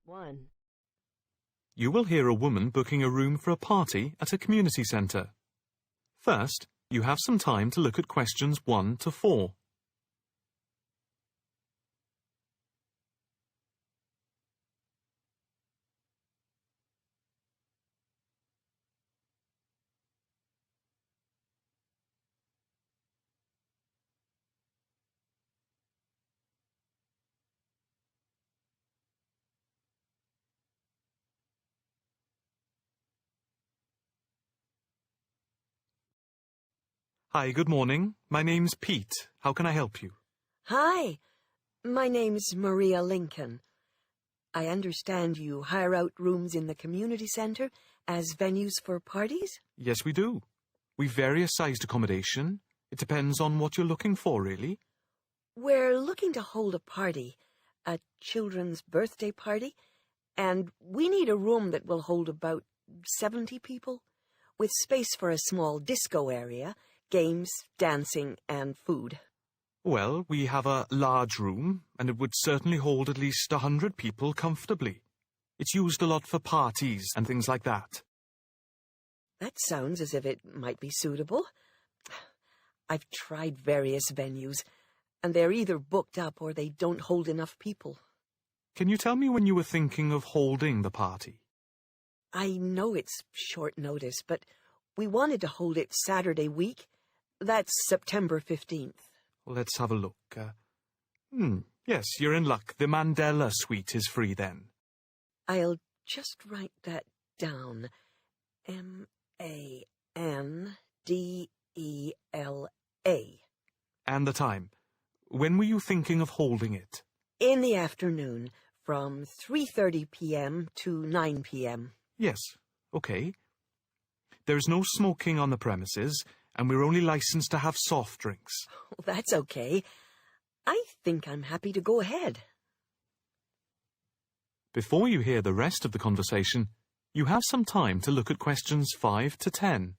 1. You will hear a woman booking a room for a party at a community centre. First, you have some time to look at questions 1 to 4. Hi, good morning. My name's Pete. How can I help you? Hi, my name's Maria Lincoln. I understand you hire out rooms in the community centre as venues for parties? Yes, we do. We've various sized accommodation. It depends on what you're looking for, really. We're looking to hold a party, a children's birthday party, and we need a room that will hold about 70 people, with space for a small disco area, games, dancing, and food. Well, we have a large room, and it would certainly hold at least 100 people comfortably. It's used a lot for parties and things like that. That sounds as if it might be suitable. I've tried various venues, and they're either booked up or they don't hold enough people. Can you tell me when you were thinking of holding the party? I know it's short notice, but we wanted to hold it Saturday week. That's September 15th. Let's have a look. Yes, you're in luck. The Mandela suite is free then. I'll just write that down. M-A-N-D-E-L-A. And the time. When were you thinking of holding it? In the afternoon, from 3:30 p.m. to 9 p.m. Yes, okay. There's no smoking on the premises, and we're only licensed to have soft drinks. That's okay. I think I'm happy to go ahead. Before you hear the rest of the conversation, you have some time to look at questions 5 to 10.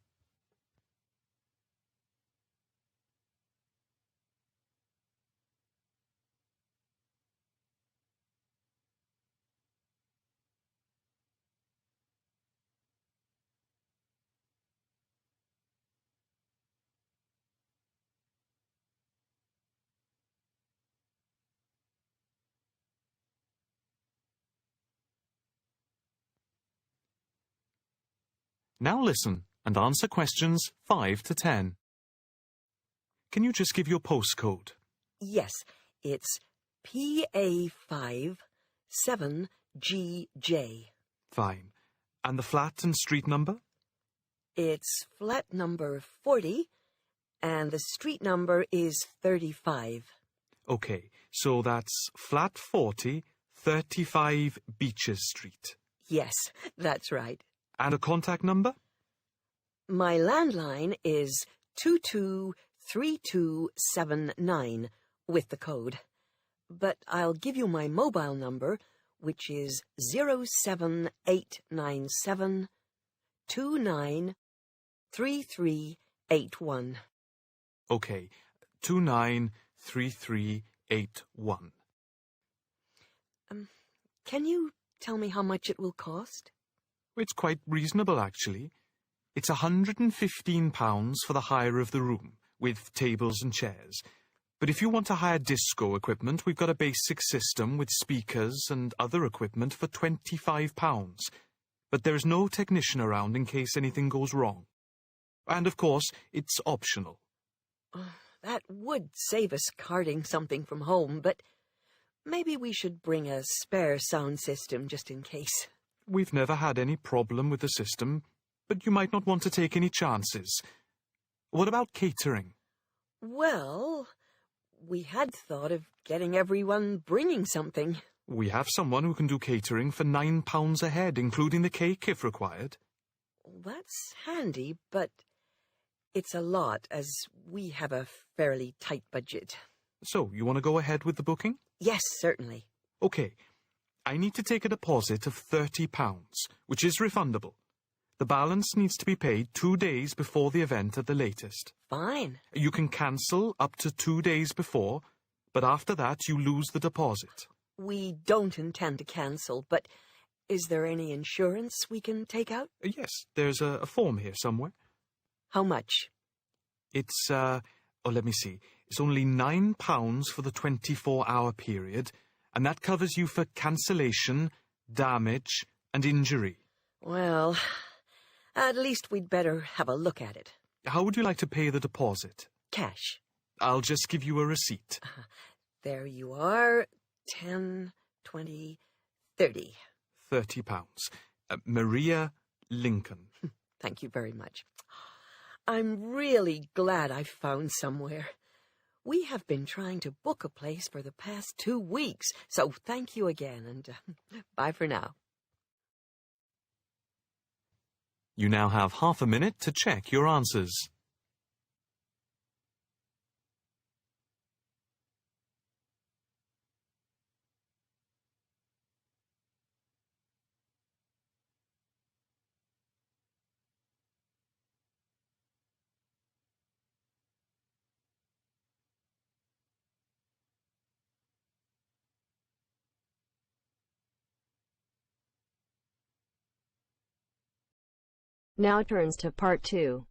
Now listen and answer questions 5 to 10. Can you just give your postcode? Yes, it's PA5 7GJ. Fine. And the flat and street number? It's flat number 40, and the street number is 35. Okay, so that's flat 40, 35 Beaches Street. Yes, that's right. And a contact number? My landline is 223279 with the code. But I'll give you my mobile number, which is 07897 293381. Okay, 293381. Can you tell me how much it will cost? It's quite reasonable, actually. It's £115 for the hire of the room, with tables and chairs. But if you want to hire disco equipment, we've got a basic system with speakers and other equipment for £25. But there's no technician around in case anything goes wrong. And, of course, it's optional. That would save us carting something from home, but maybe we should bring a spare sound system just in case. We've never had any problem with the system, but you might not want to take any chances. What about catering? Well, we had thought of getting everyone bringing something. We have someone who can do catering for £9 a head, including the cake if required. That's handy, but it's a lot, as we have a fairly tight budget. So, you want to go ahead with the booking? Yes, certainly. Okay. I need to take a deposit of £30, which is refundable. The balance needs to be paid 2 days before the event at the latest. Fine. You can cancel up to 2 days before, but after that you lose the deposit. We don't intend to cancel, but is there any insurance we can take out? Yes, there's a form here somewhere. How much? It's, let me see. It's only £9 for the 24-hour period, and that covers you for cancellation, damage, and injury. Well, at least we'd better have a look at it. How would you like to pay the deposit? Cash. I'll just give you a receipt. There you are. 10, 20, 30. £30. Maria Lincoln. Thank you very much. I'm really glad I found somewhere. We have been trying to book a place for the past 2 weeks, so thank you again, and bye for now. You now have half a minute to check your answers. Now turns to part 2.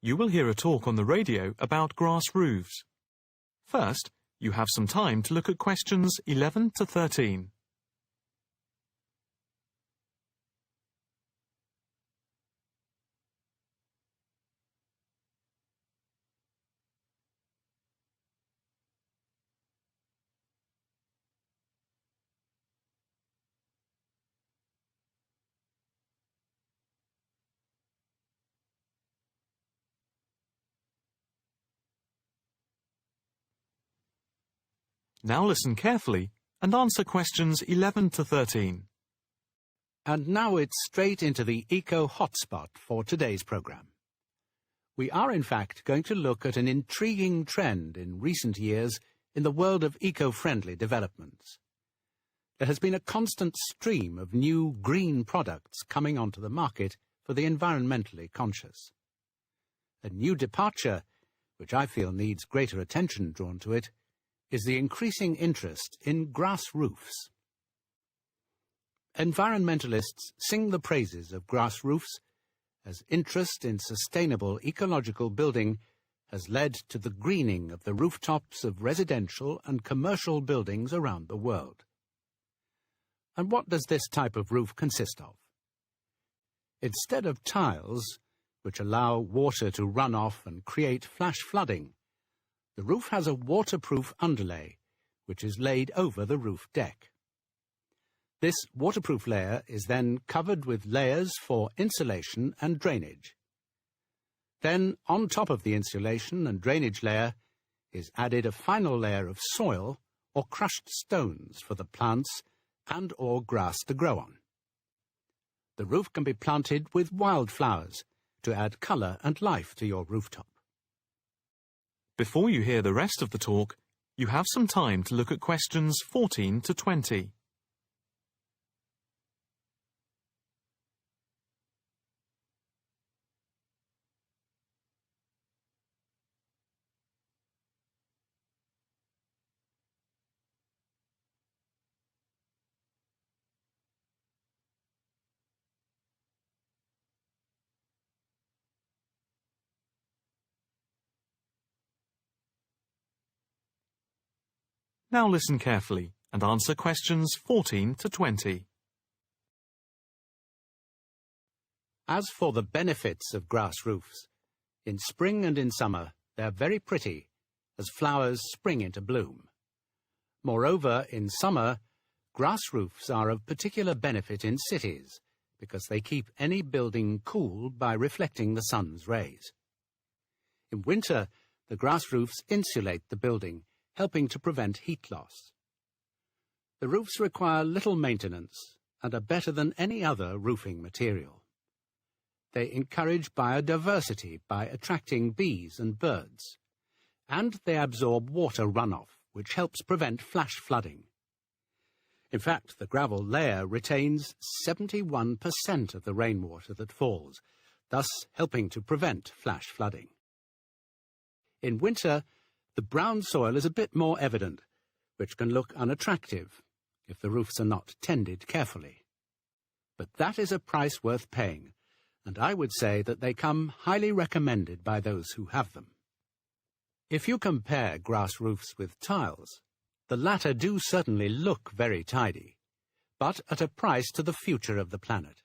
You will hear a talk on the radio about grass roofs. First, you have some time to look at questions 11 to 13. Now listen carefully and answer questions 11 to 13. And now it's straight into the eco hotspot for today's programme. We are in fact going to look at an intriguing trend in recent years in the world of eco-friendly developments. There has been a constant stream of new green products coming onto the market for the environmentally conscious. A new departure, which I feel needs greater attention drawn to it, is the increasing interest in grass roofs. Environmentalists sing the praises of grass roofs as interest in sustainable ecological building has led to the greening of the rooftops of residential and commercial buildings around the world. And what does this type of roof consist of? Instead of tiles, which allow water to run off and create flash flooding, the roof has a waterproof underlay, which is laid over the roof deck. This waterproof layer is then covered with layers for insulation and drainage. Then, on top of the insulation and drainage layer, is added a final layer of soil or crushed stones for the plants and/or grass to grow on. The roof can be planted with wildflowers to add colour and life to your rooftop. Before you hear the rest of the talk, you have some time to look at questions 14 to 20. Now listen carefully and answer questions 14 to 20. As for the benefits of grass roofs, in spring and in summer they are very pretty, as flowers spring into bloom. Moreover, in summer, grass roofs are of particular benefit in cities, because they keep any building cool by reflecting the sun's rays. In winter, the grass roofs insulate the building, helping to prevent heat loss. The roofs require little maintenance and are better than any other roofing material. They encourage biodiversity by attracting bees and birds, and they absorb water runoff, which helps prevent flash flooding. In fact, the gravel layer retains 71% of the rainwater that falls, thus helping to prevent flash flooding. In winter, the brown soil is a bit more evident, which can look unattractive if the roofs are not tended carefully. But that is a price worth paying, and I would say that they come highly recommended by those who have them. If you compare grass roofs with tiles, the latter do certainly look very tidy, but at a price to the future of the planet.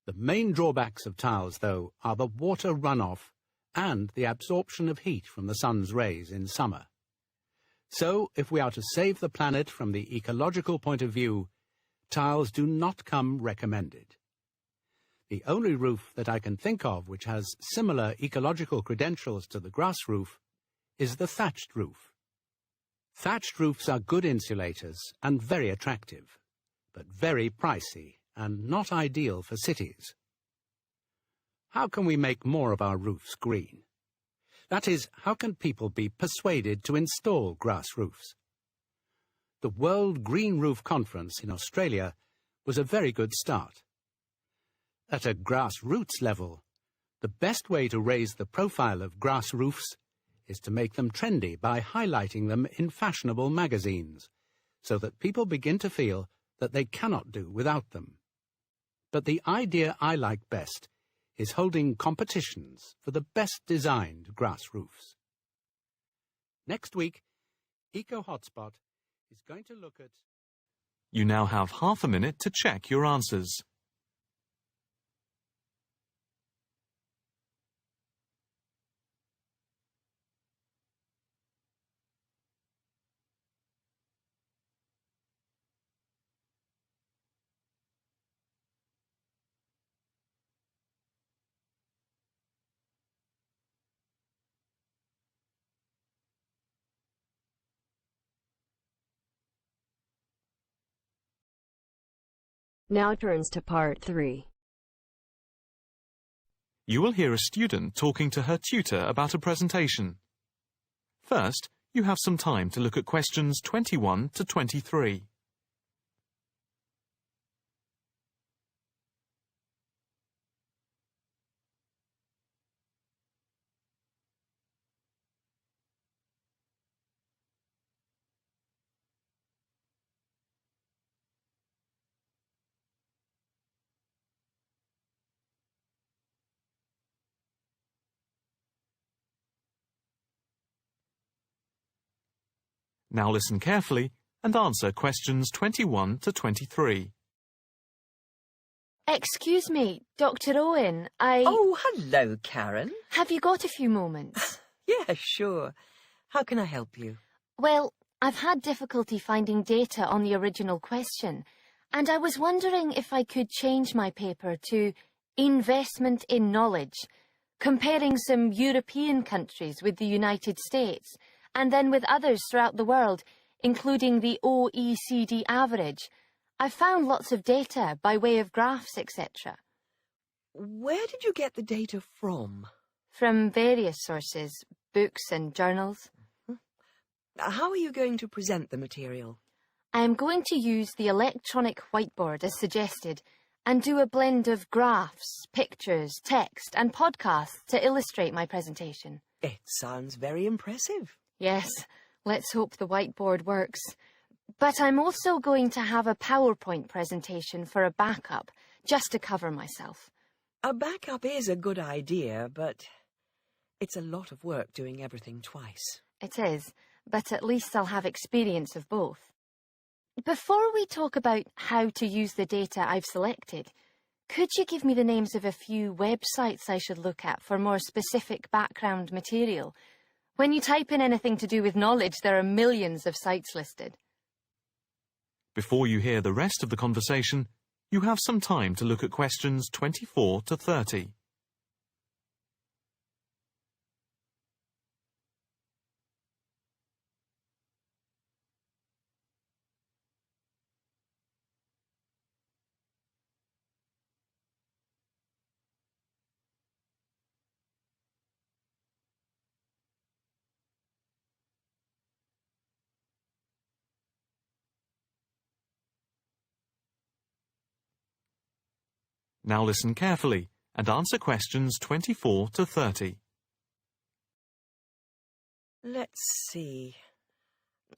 The main drawbacks of tiles, though, are the water runoff and the absorption of heat from the sun's rays in summer. So, if we are to save the planet from the ecological point of view, tiles do not come recommended. The only roof that I can think of which has similar ecological credentials to the grass roof is the thatched roof. Thatched roofs are good insulators and very attractive, but very pricey and not ideal for cities. How can we make more of our roofs green? That is, how can people be persuaded to install grass roofs? The World Green Roof Conference in Australia was a very good start. At a grassroots level, the best way to raise the profile of grass roofs is to make them trendy by highlighting them in fashionable magazines, so that people begin to feel that they cannot do without them. But the idea I like best is holding competitions for the best designed grass roofs. Next week, Eco Hotspot is going to look at... You now have half a minute to check your answers. Now turns to part 3. You will hear a student talking to her tutor about a presentation. First, you have some time to look at questions 21 to 23. Now listen carefully and answer questions 21 to 23. Excuse me, Dr. Owen, Oh, hello, Karen. Have you got a few moments? Yeah, sure. How can I help you? Well, I've had difficulty finding data on the original question, and I was wondering if I could change my paper to investment in knowledge, comparing some European countries with the United States, and then with others throughout the world, including the OECD average. I found lots of data by way of graphs, etc. Where did you get the data from? From various sources, books and journals. How are you going to present the material? I am going to use the electronic whiteboard as suggested and do a blend of graphs, pictures, text and podcasts to illustrate my presentation. It sounds very impressive. Yes, let's hope the whiteboard works. But I'm also going to have a PowerPoint presentation for a backup, just to cover myself. A backup is a good idea, but it's a lot of work doing everything twice. It is, but at least I'll have experience of both. Before we talk about how to use the data I've selected, could you give me the names of a few websites I should look at for more specific background material? When you type in anything to do with knowledge, there are millions of sites listed. Before you hear the rest of the conversation, you have some time to look at questions 24 to 30. Now listen carefully and answer questions 24 to 30. Let's see.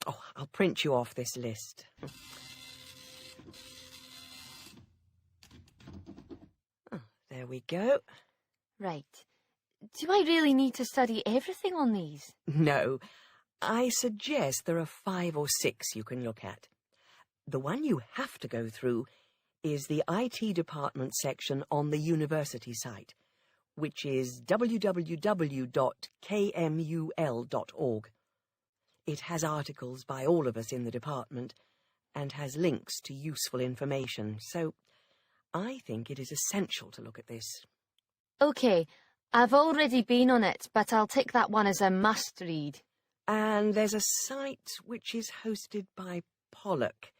Oh, I'll print you off this list. Oh, there we go. Right. Do I really need to study everything on these? No, I suggest there are 5 or 6 you can look at. The one you have to go through is the IT department section on the university site, which is www.kmul.org. It has articles by all of us in the department and has links to useful information, so I think it is essential to look at this. OK, I've already been on it, but I'll tick that one as a must-read. And there's a site which is hosted by Pollock.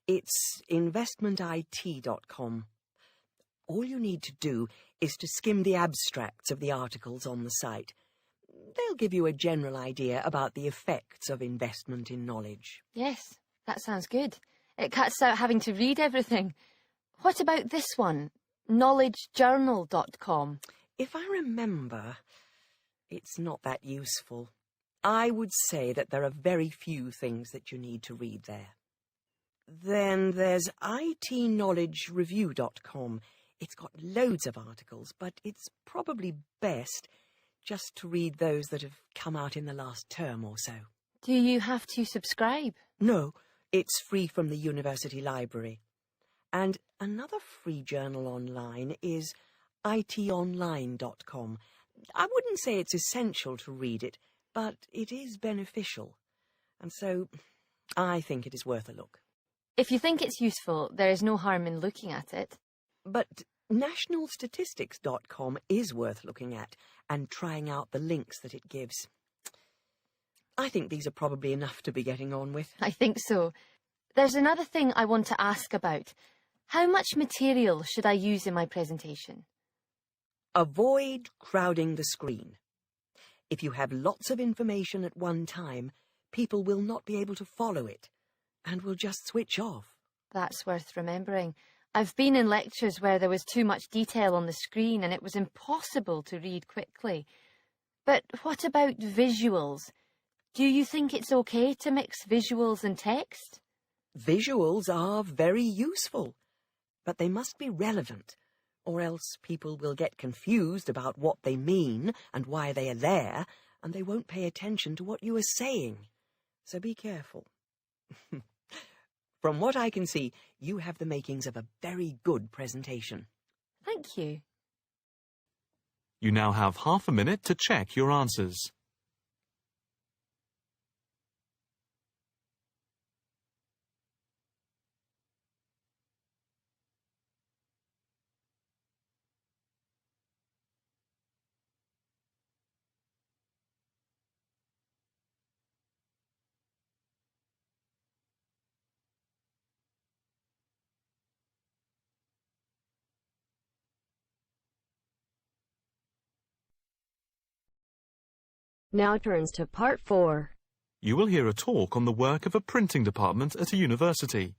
It's investmentit.com. All you need to do is to skim the abstracts of the articles on the site. They'll give you a general idea about the effects of investment in knowledge. Yes, that sounds good. It cuts out having to read everything. What about this one? knowledgejournal.com. If I remember, it's not that useful. I would say that there are very few things that you need to read there. Then there's itknowledgereview.com. It's got loads of articles, but it's probably best just to read those that have come out in the last term or so. Do you have to subscribe? No, it's free from the university library. And another free journal online is itonline.com. I wouldn't say it's essential to read it, but it is beneficial. And so I think it is worth a look. If you think it's useful, there is no harm in looking at it. But nationalstatistics.com is worth looking at and trying out the links that it gives. I think these are probably enough to be getting on with. I think so. There's another thing I want to ask about. How much material should I use in my presentation? Avoid crowding the screen. If you have lots of information at one time, people will not be able to follow it and will just switch off. That's worth remembering. I've been in lectures where there was too much detail on the screen and it was impossible to read quickly. But what about visuals? Do you think it's okay to mix visuals and text? Visuals are very useful, but they must be relevant, or else people will get confused about what they mean and why they are there, and they won't pay attention to what you are saying. So be careful. From what I can see, you have the makings of a very good presentation. Thank you. You now have half a minute to check your answers. Now turns to part 4. You will hear a talk on the work of a printing department at a university.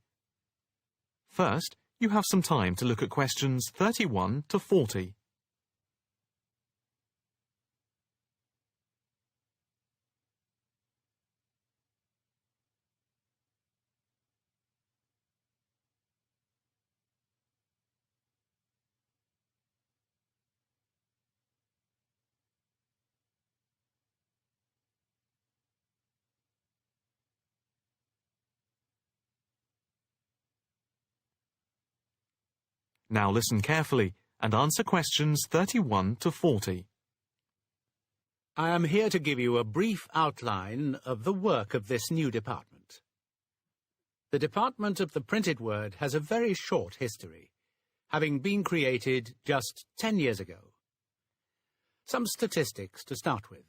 First, you have some time to look at questions 31 to 40. Now listen carefully and answer questions 31 to 40. I am here to give you a brief outline of the work of this new department. The Department of the Printed Word has a very short history, having been created just 10 years ago. Some statistics to start with.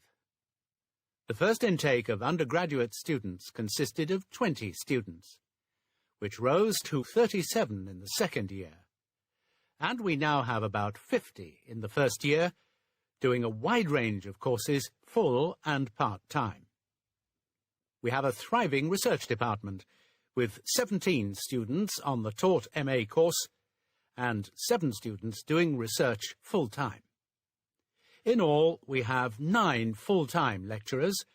The first intake of undergraduate students consisted of 20 students, which rose to 37 in the second year. And we now have about 50 in the first year, doing a wide range of courses, full and part-time. We have a thriving research department, with 17 students on the taught MA course, and 7 students doing research full-time. In all, we have 9 full-time lecturers,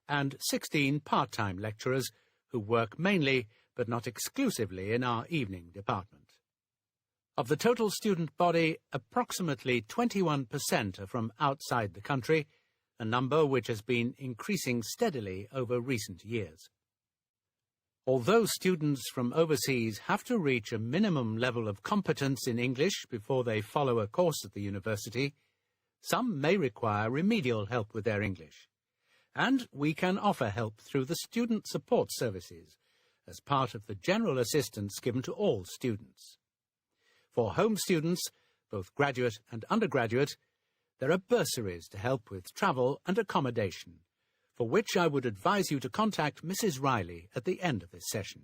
and 16 part-time lecturers who work mainly but not exclusively in our evening department. Of the total student body, approximately 21% are from outside the country, a number which has been increasing steadily over recent years. Although students from overseas have to reach a minimum level of competence in English before they follow a course at the university, some may require remedial help with their English, and we can offer help through the Student Support Services as part of the general assistance given to all students. For home students, both graduate and undergraduate, there are bursaries to help with travel and accommodation, for which I would advise you to contact Mrs. Riley at the end of this session.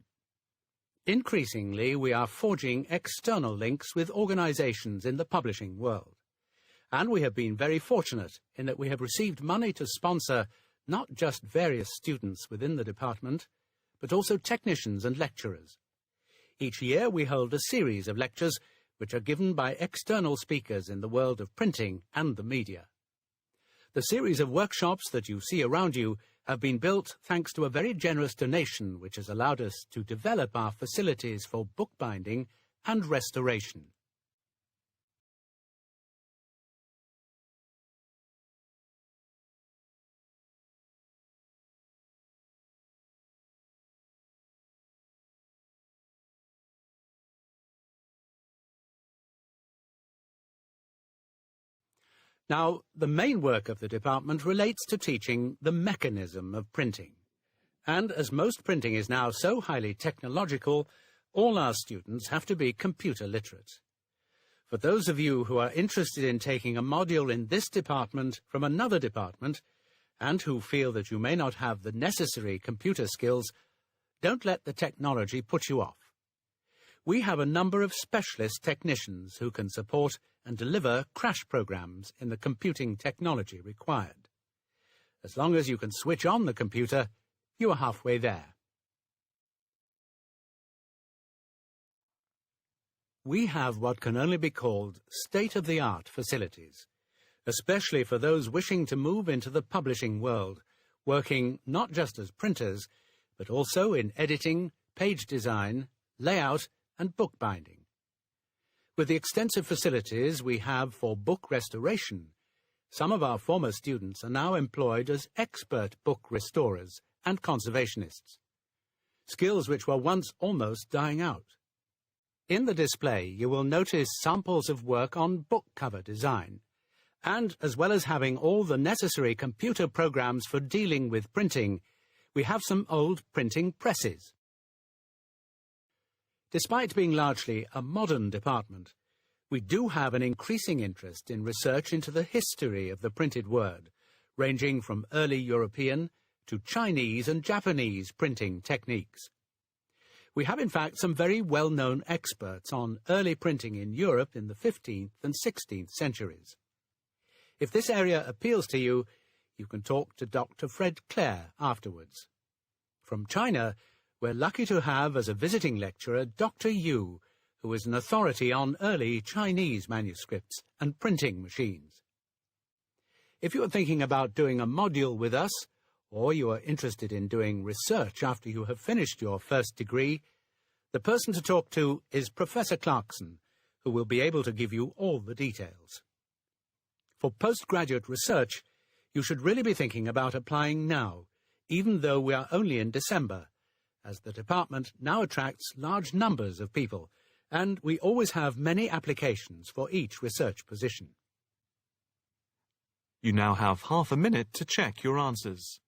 Increasingly, we are forging external links with organisations in the publishing world, and we have been very fortunate in that we have received money to sponsor not just various students within the department, but also technicians and lecturers. Each year we hold a series of lectures which are given by external speakers in the world of printing and the media. The series of workshops that you see around you have been built thanks to a very generous donation which has allowed us to develop our facilities for bookbinding and restoration. Now, the main work of the department relates to teaching the mechanism of printing. And as most printing is now so highly technological, all our students have to be computer literate. For those of you who are interested in taking a module in this department from another department, and who feel that you may not have the necessary computer skills, don't let the technology put you off. We have a number of specialist technicians who can support and deliver crash programs in the computing technology required. As long as you can switch on the computer, you are halfway there. We have what can only be called state-of-the-art facilities, especially for those wishing to move into the publishing world, working not just as printers, but also in editing, page design, layout, and bookbinding. With the extensive facilities we have for book restoration, some of our former students are now employed as expert book restorers and conservationists, skills which were once almost dying out. In the display you will notice samples of work on book cover design, and as well as having all the necessary computer programs for dealing with printing, we have some old printing presses. Despite being largely a modern department, we do have an increasing interest in research into the history of the printed word, ranging from early European to Chinese and Japanese printing techniques. We have, in fact, some very well-known experts on early printing in Europe in the 15th and 16th centuries. If this area appeals to you, you can talk to Dr. Fred Clare afterwards. From China, we're lucky to have as a visiting lecturer Dr. Yu, who is an authority on early Chinese manuscripts and printing machines. If you are thinking about doing a module with us, or you are interested in doing research after you have finished your first degree, the person to talk to is Professor Clarkson, who will be able to give you all the details. For postgraduate research, you should really be thinking about applying now, even though we are only in December, as the department now attracts large numbers of people, and we always have many applications for each research position. You now have half a minute to check your answers.